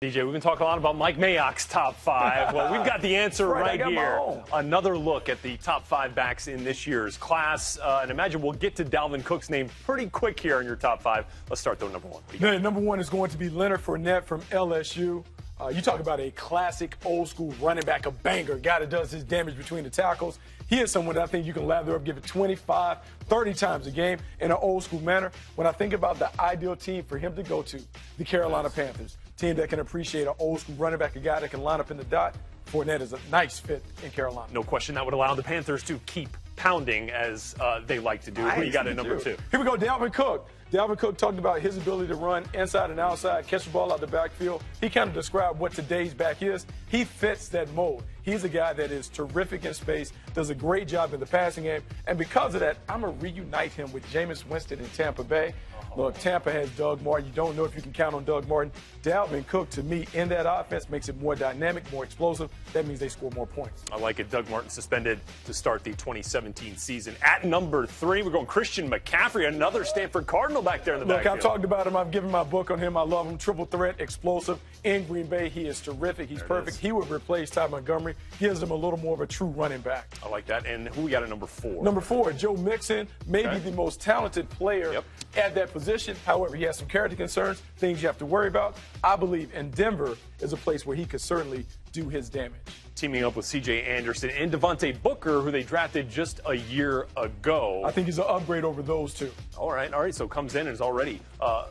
DJ, we've been talking a lot about Mike Mayock's top five. Well, we've got the answer right here. Another look at the top five backs in this year's class. And imagine we'll get to Dalvin Cook's name pretty quick here in your top five. Let's start though, number one. Number one is going to be Leonard Fournette from LSU. You talk about a classic old school running back, a banger, guy that does his damage between the tackles. He is someone that I think you can lather up, give it 25, 30 times a game in an old school manner. When I think about the ideal team for him to go to, the Carolina Panthers, team that can appreciate an old school running back, a guy that can line up in the dot, Fournette is a nice fit in Carolina. No question that would allow the Panthers to keep pounding as they like to do. Who you got at number two? Here we go, Dalvin Cook. Dalvin Cook talked about his ability to run inside and outside, catch the ball out the backfield. He kind of described what today's back is. He fits that mold. He's a guy that is terrific in space, does a great job in the passing game. And because of that, I'm going to reunite him with Jameis Winston in Tampa Bay. Look, Tampa has Doug Martin. You don't know if you can count on Doug Martin. Dalvin Cook, to me, in that offense, makes it more dynamic, more explosive. That means they score more points. I like it. Doug Martin suspended to start the 2017 season. At number three, we're going Christian McCaffrey, another Stanford Cardinal back there in the backfield. Look, I've talked about him. I've given my book on him. I love him. Triple threat, explosive. In Green Bay, he is terrific. He's perfect. He would replace Ty Montgomery. Gives him a little more of a true running back. I like that. And who we got at number four? Number four, Joe Mixon, maybe the most talented player at that position. However, he has some character concerns, things you have to worry about. I believe in Denver is a place where he could certainly do his damage. Teaming up with C.J. Anderson and Devontae Booker, who they drafted just a year ago. I think he's an upgrade over those two. All right. So comes in and is already a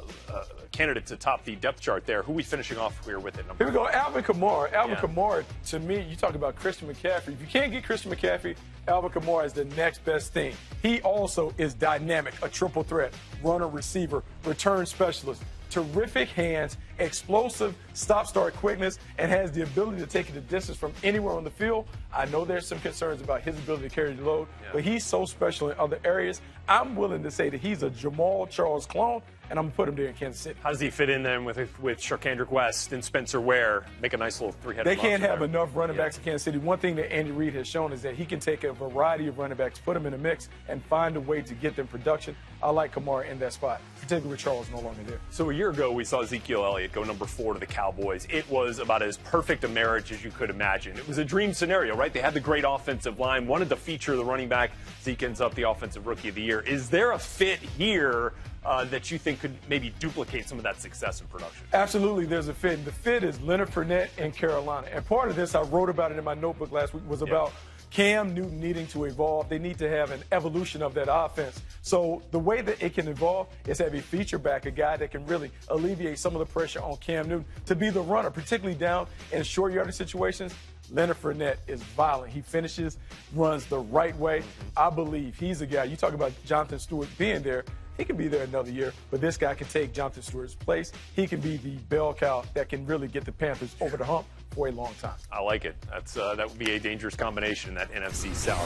candidate to top the depth chart there. Who are we finishing off here with it? Here we go, Alvin Kamara. Alvin Kamara, to me, you talk about Christian McCaffrey. If you can't get Christian McCaffrey, Alvin Kamara is the next best thing. He also is dynamic, a triple threat, runner, receiver, return specialist. Terrific hands, explosive stop-start quickness, and has the ability to take it the distance from anywhere on the field. I know there's some concerns about his ability to carry the load, but he's so special in other areas. I'm willing to say that he's a Jamal Charles clone, and I'm going to put him there in Kansas City. How does he fit in then with Charkandrick West and Spencer Ware? Make a nice little three-headed They can't have enough running backs in Kansas City. One thing that Andy Reid has shown is that he can take a variety of running backs, put them in a mix, and find a way to get them production. I like Kamara in that spot, particularly with Charles no longer there. So a year ago, we saw Ezekiel Elliott go number 4 to the Cowboys. It was about as perfect a marriage as you could imagine. It was a dream scenario, right? They had the great offensive line, wanted to feature the running back. Zeke ends up the offensive rookie of the year. Is there a fit here that you think could maybe duplicate some of that success in production? Absolutely, there's a fit. The fit is Leonard Fournette in Carolina. And part of this, I wrote about it in my notebook last week, was about Cam Newton needing to evolve. They need to have an evolution of that offense. So the way that it can evolve is have a feature back, a guy that can really alleviate some of the pressure on Cam Newton to be the runner, particularly down in short yardage situations. Leonard Fournette is violent. He finishes, runs the right way. I believe he's a guy. You talk about Jonathan Stewart being there. He can be there another year, but this guy can take Jonathan Stewart's place. He can be the bell cow that can really get the Panthers over the hump for a long time. I like it. That would be a dangerous combination in that NFC South.